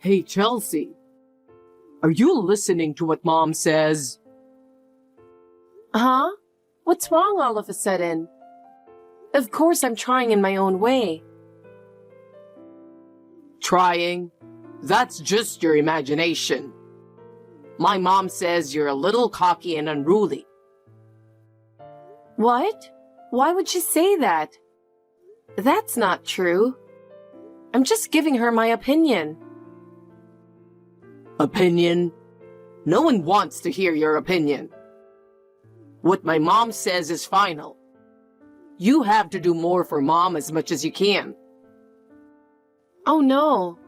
Hey, Chelsea, are you listening to what Mom says? Huh? What's wrong all of a sudden? Of course I'm trying in my own way. Trying? That's just your imagination. My mom says you're a little cocky and unruly. What? Why would she say that? That's not true. I'm just giving her my opinion. Opinion? No one wants to hear your opinion. What my mom says is final. You have to do more for Mom as much as you can. Oh no.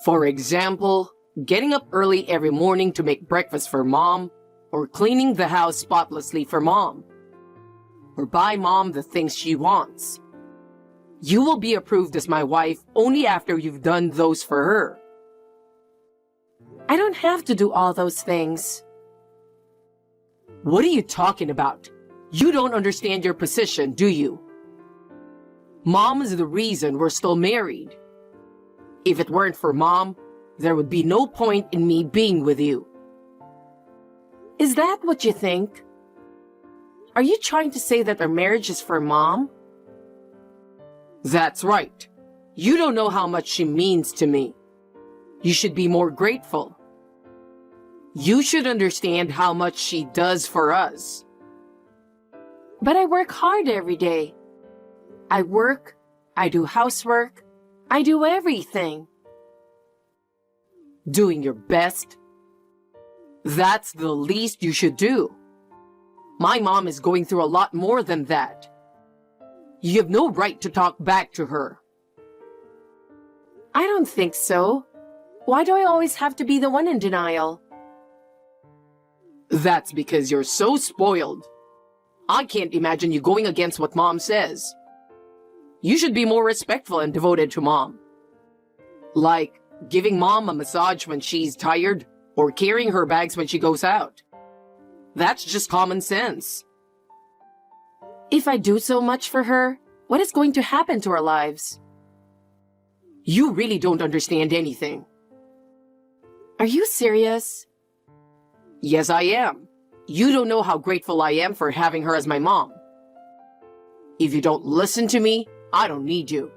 For example, getting up early every morning to make breakfast for Mom, or cleaning the house spotlessly for Mom, or buy Mom the things she wants. You will be approved as my wife only after you've done those for her. I don't have to do all those things. What are you talking about? You don't understand your position, do you? Mom is the reason we're still married. If it weren't for Mom, there would be no point in me being with you. Is that what you think? Are you trying to say that our marriage is for Mom? That's right. You don't know how much she means to me. You should be more grateful. You should understand how much she does for us. But I work hard every day. I work, I do housework, I do everything. Doing your best? That's the least you should do. My mom is going through a lot more than that. You have no right to talk back to her. I don't think so. Why do I always have to be the one in denial? That's because you're so spoiled. I can't imagine you going against what Mom says. You should be more respectful and devoted to Mom. Like giving Mom a massage when she's tired, or carrying her bags when she goes out. That's just common sense. If I do so much for her, what is going to happen to our lives? You really don't understand anything. Are you serious? Yes, I am. You don't know how grateful I am for having her as my mom. If you don't listen to me, I don't need you.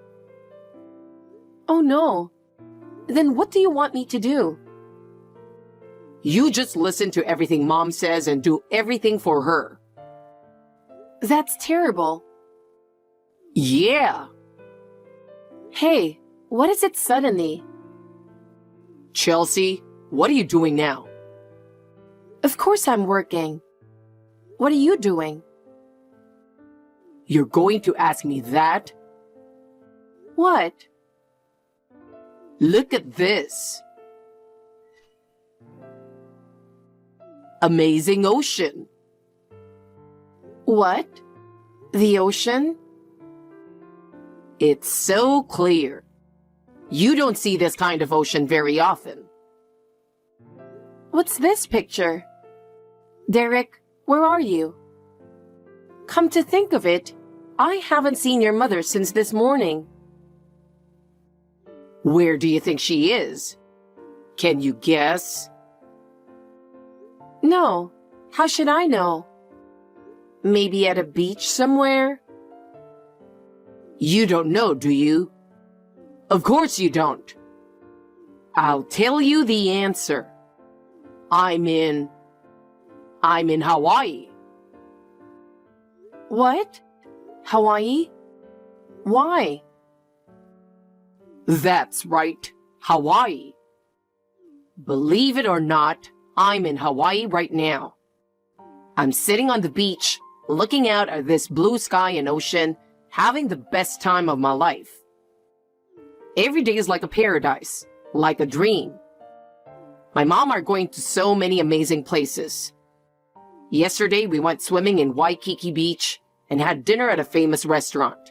Oh no. Then what do you want me to do? You just listen to everything Mom says and do everything for her. That's terrible. Yeah. Hey, what is it suddenly? Chelsea, what are you doing now? Of course I'm working. What are you doing? You're going to ask me that? What? Look at this. Amazing ocean. What? The ocean? It's so clear. You don't see this kind of ocean very often. What's this picture? Derek, where are you? Come to think of it, I haven't seen your mother since this morning. Where do you think she is? Can you guess? No, how should I know? Maybe at a beach somewhere? You don't know, do you? Of course you don't. I'll tell you the answer. I'm in Hawaii. What? Hawaii? Why? That's right, Hawaii. Believe it or not, I'm in Hawaii right now. I'm sitting on the beach, looking out at this blue sky and ocean, having the best time of my life. Every day is like a paradise, like a dream. My mom are going to so many amazing places. Yesterday, we went swimming in Waikiki Beach and had dinner at a famous restaurant.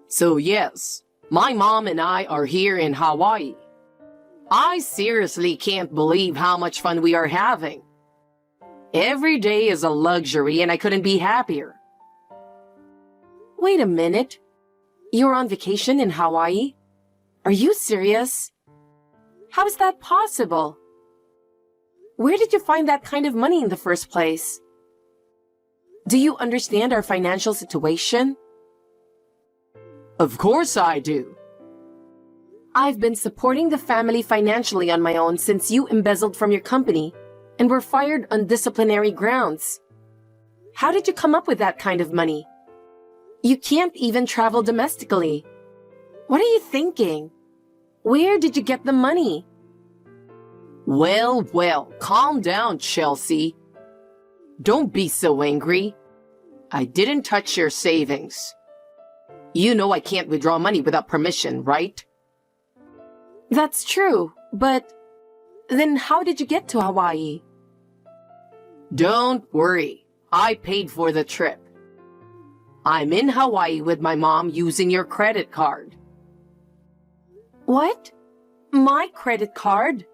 So yes, my mom and I are here in Hawaii. I seriously can't believe how much fun we are having. Every day is a luxury and I couldn't be happier. Wait a minute. You're on vacation in Hawaii? Are you serious? How is that possible? Where did you find that kind of money in the first place? Do you understand our financial situation? Of course I do. I've been supporting the family financially on my own since you embezzled from your company and were fired on disciplinary grounds. How did you come up with that kind of money? You can't even travel domestically. What are you thinking? Where did you get the money? Well, calm down, Chelsea. Don't be so angry. I didn't touch your savings. You know I can't withdraw money without permission, right? That's true, but then how did you get to Hawaii? Don't worry. I paid for the trip. I'm in Hawaii with my mom using your credit card. What? My credit card?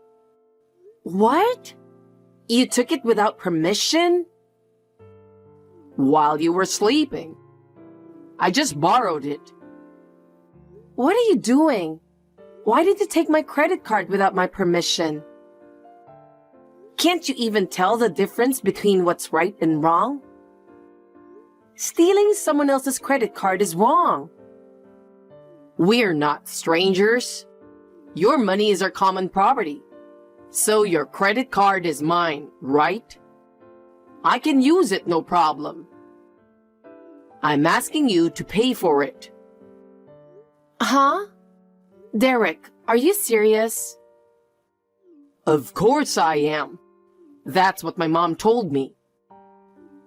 What? You took it without permission? While you were sleeping. I just borrowed it. What are you doing? Why did you take my credit card without my permission? Can't you even tell the difference between what's right and wrong? Stealing someone else's credit card is wrong. We're not strangers. Your money is our common property. So your credit card is mine, right? I can use it, no problem. I'm asking you to pay for it. Huh? Derek, are you serious? Of course I am. That's what my mom told me.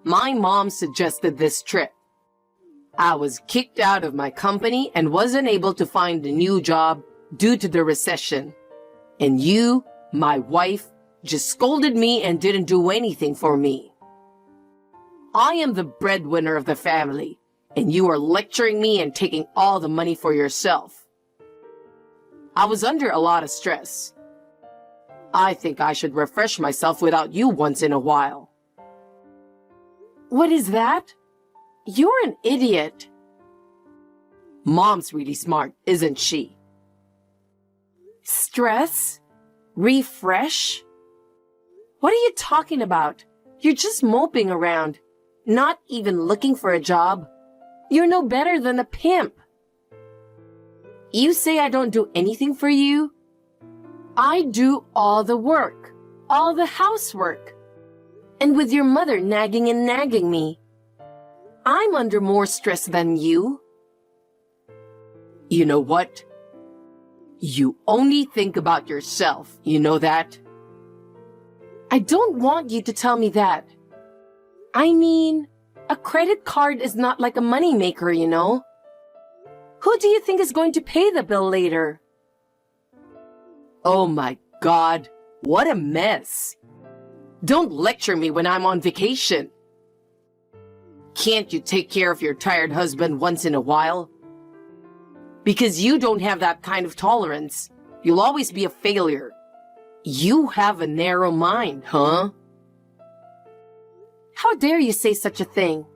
My mom suggested this trip. I was kicked out of my company and wasn't able to find a new job due to the recession. And you, my wife, just scolded me and didn't do anything for me. I am the breadwinner of the family, and you are lecturing me and taking all the money for yourself. I was under a lot of stress. I think I should refresh myself without you once in a while. What is that? You're an idiot. Mom's really smart, isn't she? Stress? Refresh? What are you talking about? You're just moping around, not even looking for a job. You're no better than a pimp. You say I don't do anything for you? I do all the work, all the housework. And with your mother nagging and nagging me, I'm under more stress than you. You know what? You only think about yourself, you know that? I don't want you to tell me that. I mean, a credit card is not like a moneymaker, you know? Who do you think is going to pay the bill later? Oh my God, what a mess. Don't lecture me when I'm on vacation. Can't you take care of your tired husband once in a while? Because you don't have that kind of tolerance, you'll always be a failure. You have a narrow mind, huh? How dare you say such a thing?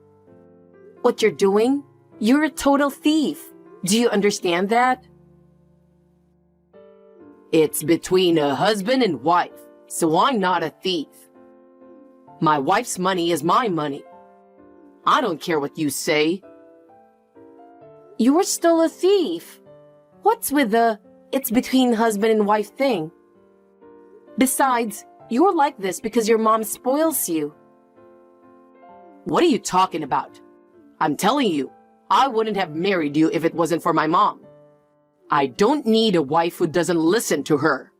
What you're doing? You're a total thief. Do you understand that? It's between a husband and wife, so I'm not a thief. My wife's money is my money. I don't care what you say. You're still a thief. What's with the it's between husband and wife thing? Besides, you're like this because your mom spoils you. What are you talking about? I'm telling you, I wouldn't have married you if it wasn't for my mom. I don't need a wife who doesn't listen to her.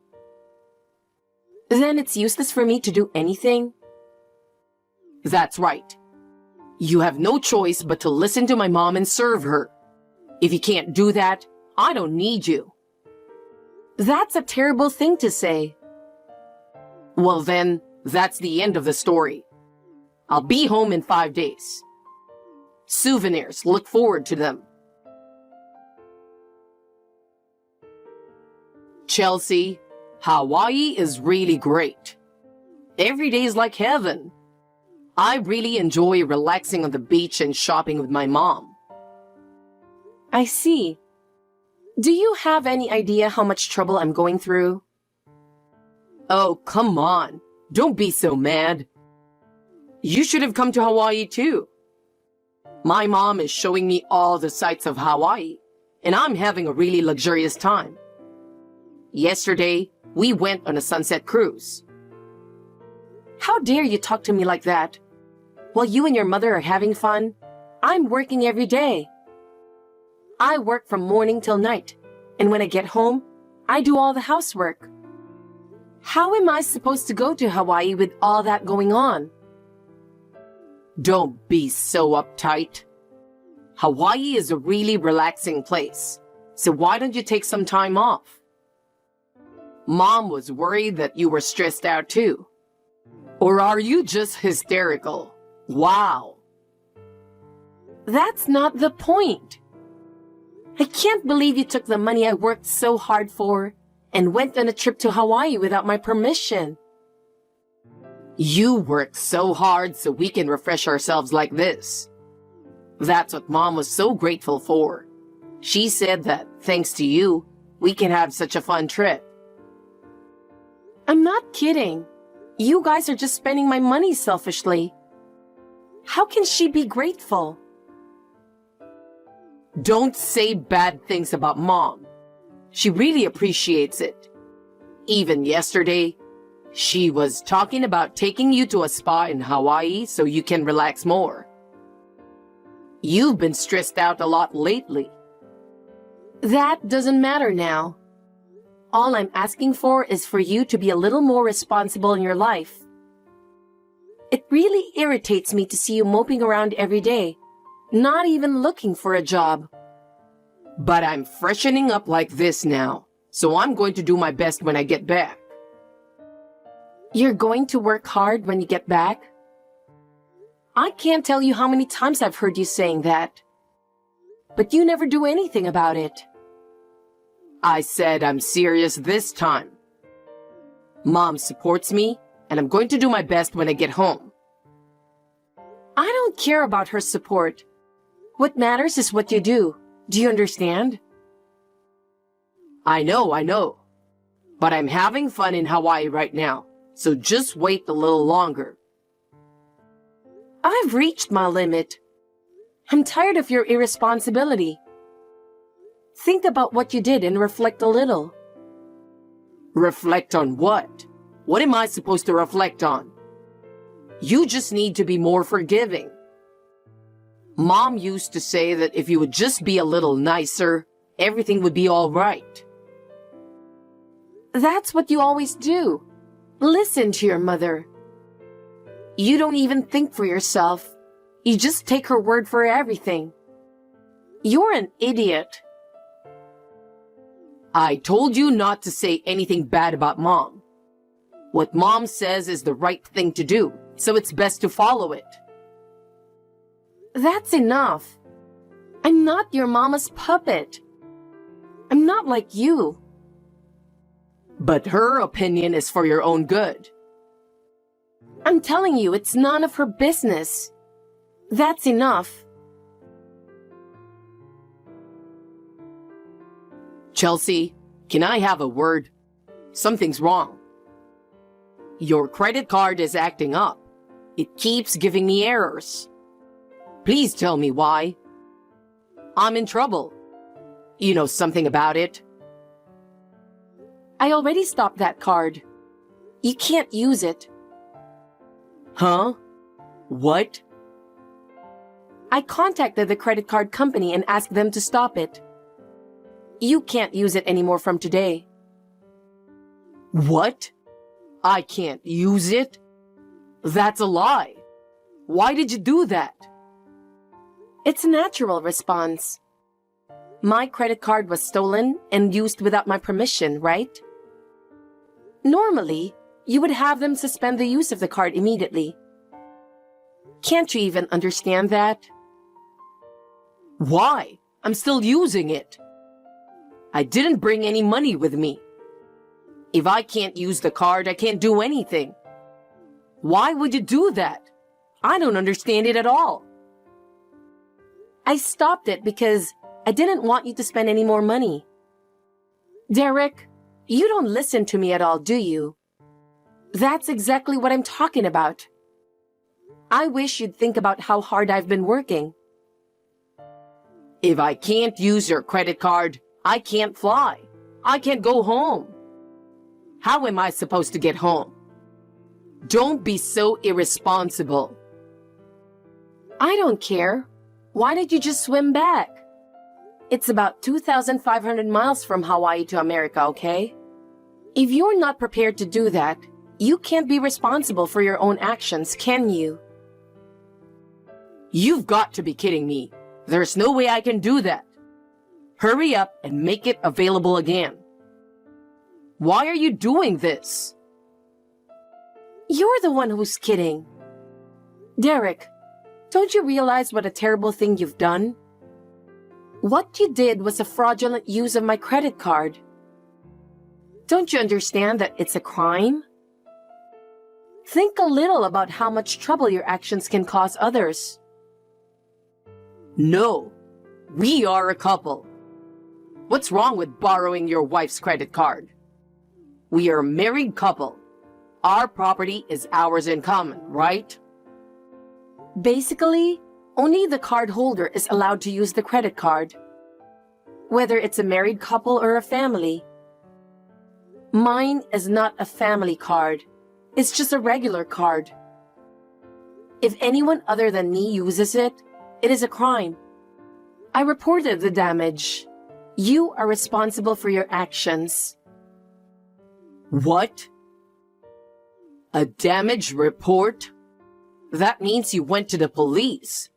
Then it's useless for me to do anything? That's right. You have no choice but to listen to my mom and serve her. If you can't do that, I don't need you. That's a terrible thing to say. Well then, that's the end of the story. I'll be home in 5 days. Souvenirs, look forward to them. Chelsea, Hawaii is really great. Every day is like heaven. I really enjoy relaxing on the beach and shopping with my mom. I see. Do you have any idea how much trouble I'm going through? Oh, come on. Don't be so mad. You should have come to Hawaii too. My mom is showing me all the sights of Hawaii, and I'm having a really luxurious time. Yesterday, we went on a sunset cruise. How dare you talk to me like that? While you and your mother are having fun, I'm working every day. I work from morning till night, and when I get home, I do all the housework. How am I supposed to go to Hawaii with all that going on? Don't be so uptight. Hawaii is a really relaxing place, so why don't you take some time off? Mom was worried that you were stressed out too. Or are you just hysterical? Wow. That's not the point. I can't believe you took the money I worked so hard for and went on a trip to Hawaii without my permission. You worked so hard so we can refresh ourselves like this. That's what Mom was so grateful for. She said that, thanks to you, we can have such a fun trip. I'm not kidding. You guys are just spending my money selfishly. How can she be grateful? Don't say bad things about Mom. She really appreciates it. Even yesterday, she was talking about taking you to a spa in Hawaii so you can relax more. You've been stressed out a lot lately. That doesn't matter now. All I'm asking for is for you to be a little more responsible in your life. It really irritates me to see you moping around every day, not even looking for a job. But I'm freshening up like this now, so I'm going to do my best when I get back. You're going to work hard when you get back? I can't tell you how many times I've heard you saying that. But you never do anything about it. I said I'm serious this time. Mom supports me, and I'm going to do my best when I get home. I don't care about her support. What matters is what you do. Do you understand? I know. But I'm having fun in Hawaii right now, so just wait a little longer. I've reached my limit. I'm tired of your irresponsibility. Think about what you did and reflect a little. Reflect on what? What am I supposed to reflect on? You just need to be more forgiving. Mom used to say that if you would just be a little nicer, everything would be all right. That's what you always do. Listen to your mother. You don't even think for yourself. You just take her word for everything. You're an idiot. I told you not to say anything bad about Mom. What Mom says is the right thing to do, so it's best to follow it. That's enough. I'm not your mama's puppet. I'm not like you. But her opinion is for your own good. I'm telling you, it's none of her business. That's enough. Chelsea, can I have a word? Something's wrong. Your credit card is acting up. It keeps giving me errors. Please tell me why. I'm in trouble. You know something about it? I already stopped that card. You can't use it. Huh? What? I contacted the credit card company and asked them to stop it. You can't use it anymore from today. What? I can't use it? That's a lie. Why did you do that? It's a natural response. My credit card was stolen and used without my permission, right? Normally, you would have them suspend the use of the card immediately. Can't you even understand that? Why? I'm still using it. I didn't bring any money with me. If I can't use the card, I can't do anything. Why would you do that? I don't understand it at all. I stopped it because I didn't want you to spend any more money. Derek, you don't listen to me at all, do you? That's exactly what I'm talking about. I wish you'd think about how hard I've been working. If I can't use your credit card, I can't fly. I can't go home. How am I supposed to get home? Don't be so irresponsible. I don't care. Why did you just swim back? It's about 2,500 miles from Hawaii to America, okay? If you're not prepared to do that, you can't be responsible for your own actions, can you? You've got to be kidding me. There's no way I can do that. Hurry up and make it available again. Why are you doing this? You're the one who's kidding. Derek, don't you realize what a terrible thing you've done? What you did was a fraudulent use of my credit card. Don't you understand that it's a crime? Think a little about how much trouble your actions can cause others. No, we are a couple. What's wrong with borrowing your wife's credit card? We are a married couple. Our property is ours in common, right? Basically, only the card holder is allowed to use the credit card, whether it's a married couple or a family. Mine is not a family card. It's just a regular card. If anyone other than me uses it, it is a crime. I reported the damage. You are responsible for your actions. What? A damage report? That means you went to the police.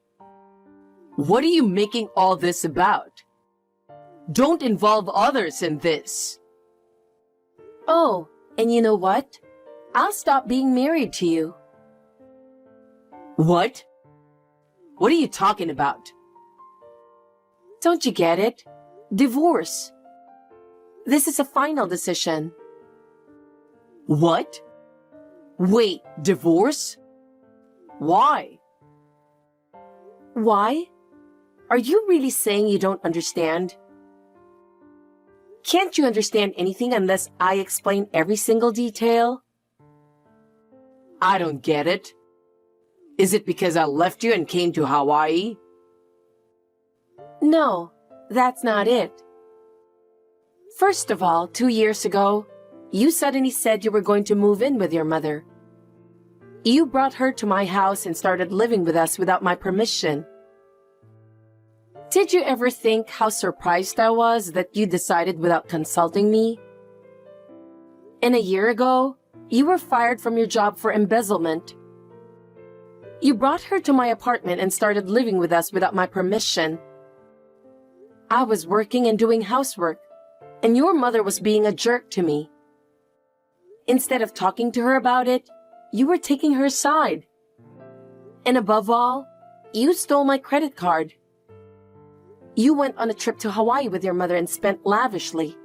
What are you making all this about? Don't involve others in this. Oh, and you know what? I'll stop being married to you. What? What are you talking about? Don't you get it? Divorce. This is a final decision. What? Wait, divorce? Why? Why? Are you really saying you don't understand? Can't you understand anything unless I explain every single detail? I don't get it. Is it because I left you and came to Hawaii? No, that's not it. First of all, 2 years ago, you suddenly said you were going to move in with your mother. You brought her to my house and started living with us without my permission. Did you ever think how surprised I was that you decided without consulting me? And a year ago, you were fired from your job for embezzlement. You brought her to my apartment and started living with us without my permission. I was working and doing housework, and your mother was being a jerk to me. Instead of talking to her about it, you were taking her side. And above all, you stole my credit card. You went on a trip to Hawaii with your mother and spent lavishly.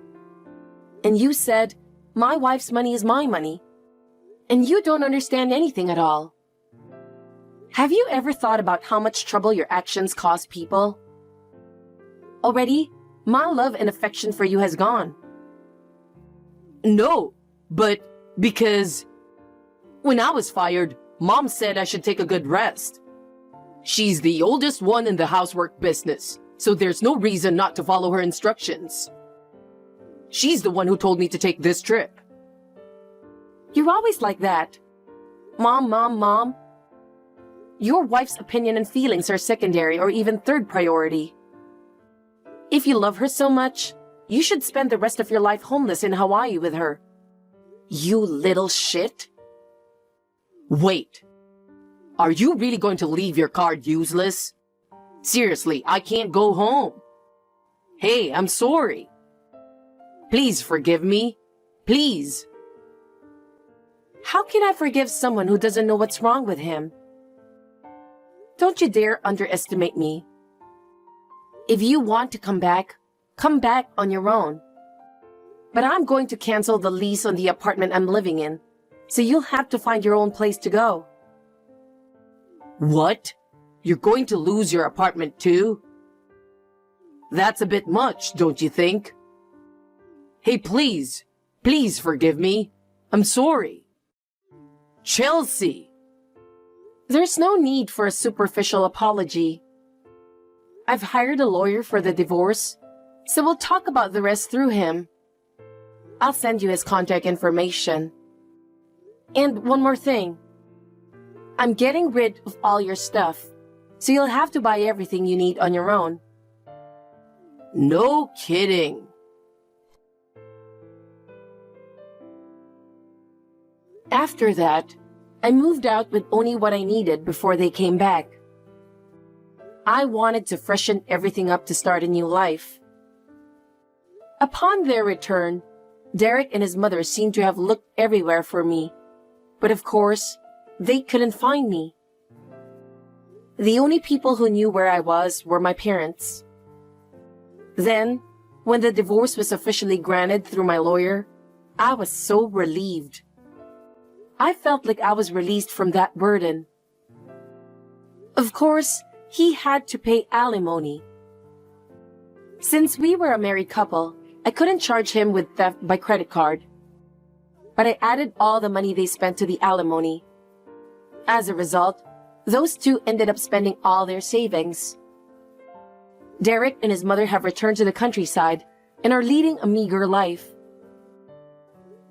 And you said, my wife's money is my money. And you don't understand anything at all. Have you ever thought about how much trouble your actions cause people? Already, my love and affection for you has gone. No, but because when I was fired, Mom said I should take a good rest. She's the oldest one in the housework business, so there's no reason not to follow her instructions. She's the one who told me to take this trip. You're always like that. Mom, mom, mom. Your wife's opinion and feelings are secondary or even third priority. If you love her so much, you should spend the rest of your life homeless in Hawaii with her. You little shit. Wait. Are you really going to leave your card useless? Seriously, I can't go home. Hey, I'm sorry. Please forgive me. Please. How can I forgive someone who doesn't know what's wrong with him? Don't you dare underestimate me. If you want to come back on your own. But I'm going to cancel the lease on the apartment I'm living in, so you'll have to find your own place to go. What? You're going to lose your apartment too? That's a bit much, don't you think? Hey, please. Please forgive me. I'm sorry. Chelsea. There's no need for a superficial apology. I've hired a lawyer for the divorce, so we'll talk about the rest through him. I'll send you his contact information. And one more thing. I'm getting rid of all your stuff, so you'll have to buy everything you need on your own. No kidding. After that, I moved out with only what I needed before they came back. I wanted to freshen everything up to start a new life. Upon their return, Derek and his mother seemed to have looked everywhere for me, but of course, they couldn't find me. The only people who knew where I was were my parents. Then, when the divorce was officially granted through my lawyer, I was so relieved. I felt like I was released from that burden. Of course, he had to pay alimony. Since we were a married couple, I couldn't charge him with theft by credit card. But I added all the money they spent to the alimony. As a result, those two ended up spending all their savings. Derek and his mother have returned to the countryside and are leading a meager life.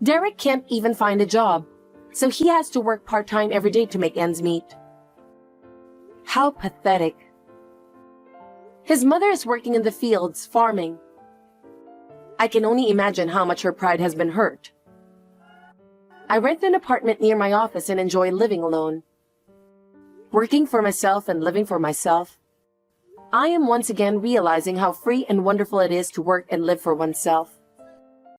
Derek can't even find a job, so he has to work part-time every day to make ends meet. How pathetic. His mother is working in the fields, farming. I can only imagine how much her pride has been hurt. I rent an apartment near my office and enjoy living alone. Working for myself and living for myself, I am once again realizing how free and wonderful it is to work and live for oneself.